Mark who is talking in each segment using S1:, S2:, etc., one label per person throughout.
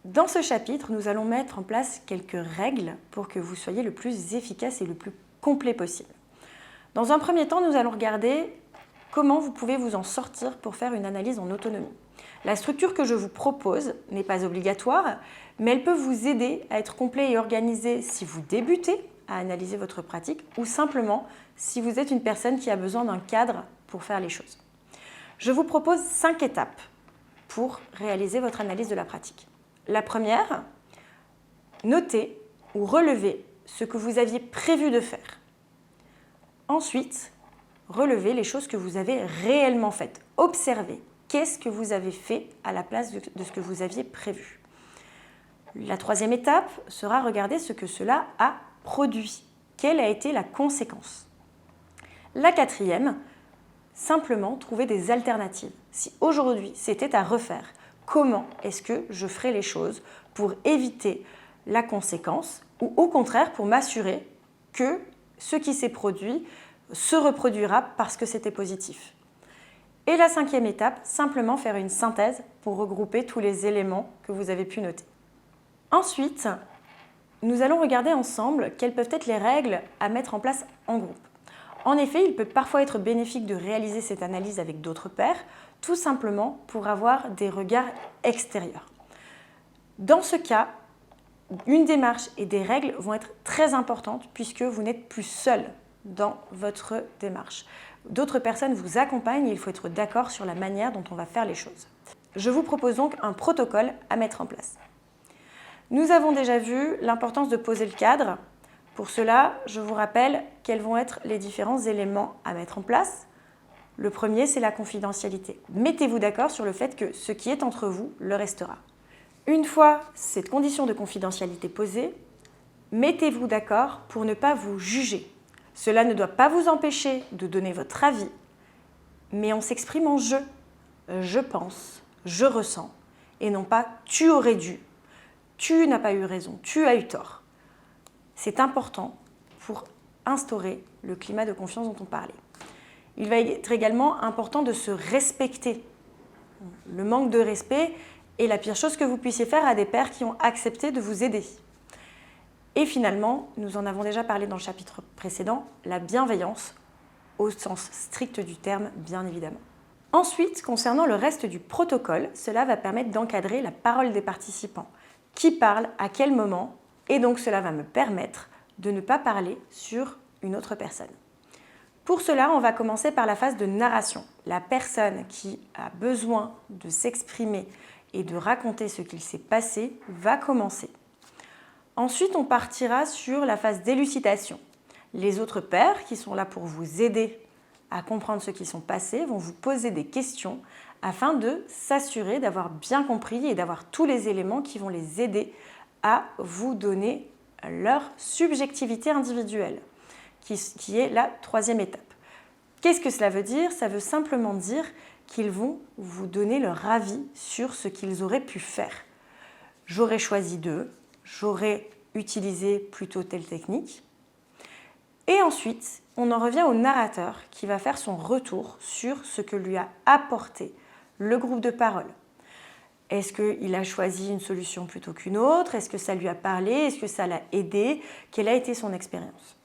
S1: Dans ce chapitre, nous allons mettre en place quelques règles pour que vous soyez le plus efficace et le plus complet possible. Dans un premier temps, nous allons regarder comment vous pouvez vous en sortir pour faire une analyse en autonomie. La structure que je vous propose n'est pas obligatoire, mais elle peut vous aider à être complet et organisé si vous débutez à analyser votre pratique ou simplement si vous êtes une personne qui a besoin d'un cadre pour faire les choses. Je vous propose 5 étapes pour réaliser votre analyse de la pratique. La première, notez ou relevez ce que vous aviez prévu de faire. Ensuite, relevez les choses que vous avez réellement faites. Observez qu'est-ce que vous avez fait à la place de ce que vous aviez prévu. La troisième étape sera regarder ce que cela a produit. Quelle a été la conséquence? La quatrième, simplement trouver des alternatives. Si aujourd'hui c'était à refaire, comment est-ce que je ferai les choses pour éviter la conséquence ou au contraire pour m'assurer que ce qui s'est produit se reproduira parce que c'était positif. Et la cinquième étape, simplement faire une synthèse pour regrouper tous les éléments que vous avez pu noter. Ensuite, nous allons regarder ensemble quelles peuvent être les règles à mettre en place en groupe. En effet, il peut parfois être bénéfique de réaliser cette analyse avec d'autres pairs, tout simplement pour avoir des regards extérieurs. Dans ce cas, une démarche et des règles vont être très importantes puisque vous n'êtes plus seul dans votre démarche. D'autres personnes vous accompagnent et il faut être d'accord sur la manière dont on va faire les choses. Je vous propose donc un protocole à mettre en place. Nous avons déjà vu l'importance de poser le cadre. Pour cela, je vous rappelle quels vont être les différents éléments à mettre en place. Le premier, c'est la confidentialité. Mettez-vous d'accord sur le fait que ce qui est entre vous le restera. Une fois cette condition de confidentialité posée, mettez-vous d'accord pour ne pas vous juger. Cela ne doit pas vous empêcher de donner votre avis, mais on s'exprime en je pense, je ressens, et non pas tu aurais dû, tu n'as pas eu raison, tu as eu tort. C'est important pour instaurer le climat de confiance dont on parlait. Il va être également important de se respecter. Le manque de respect est la pire chose que vous puissiez faire à des pairs qui ont accepté de vous aider. Et finalement, nous en avons déjà parlé dans le chapitre précédent, la bienveillance, au sens strict du terme, bien évidemment. Ensuite, concernant le reste du protocole, cela va permettre d'encadrer la parole des participants. Qui parle, à quel moment, et donc cela va me permettre de ne pas parler sur une autre personne. Pour cela, on va commencer par la phase de narration. La personne qui a besoin de s'exprimer et de raconter ce qu'il s'est passé va commencer. Ensuite, on partira sur la phase d'élucidation. Les autres pairs qui sont là pour vous aider à comprendre ce qui s'est passé vont vous poser des questions afin de s'assurer d'avoir bien compris et d'avoir tous les éléments qui vont les aider à vous donner leur subjectivité individuelle, qui est la troisième étape. Qu'est-ce que cela veut dire? Ça veut simplement dire qu'ils vont vous donner leur avis sur ce qu'ils auraient pu faire. J'aurais choisi d'eux, j'aurais utilisé plutôt telle technique. Et ensuite, on en revient au narrateur qui va faire son retour sur ce que lui a apporté le groupe de parole. Est-ce qu'il a choisi une solution plutôt qu'une autre? Est-ce que ça lui a parlé? Est-ce que ça l'a aidé? Quelle a été son expérience?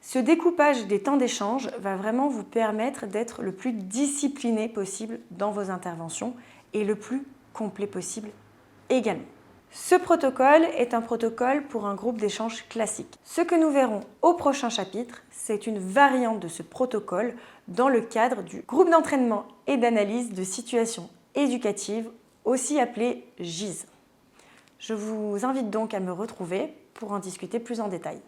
S1: Ce découpage des temps d'échange va vraiment vous permettre d'être le plus discipliné possible dans vos interventions et le plus complet possible également. Ce protocole est un protocole pour un groupe d'échange classique. Ce que nous verrons au prochain chapitre, c'est une variante de ce protocole dans le cadre du groupe d'entraînement et d'analyse de situations éducatives, aussi appelé GIS. Je vous invite donc à me retrouver pour en discuter plus en détail.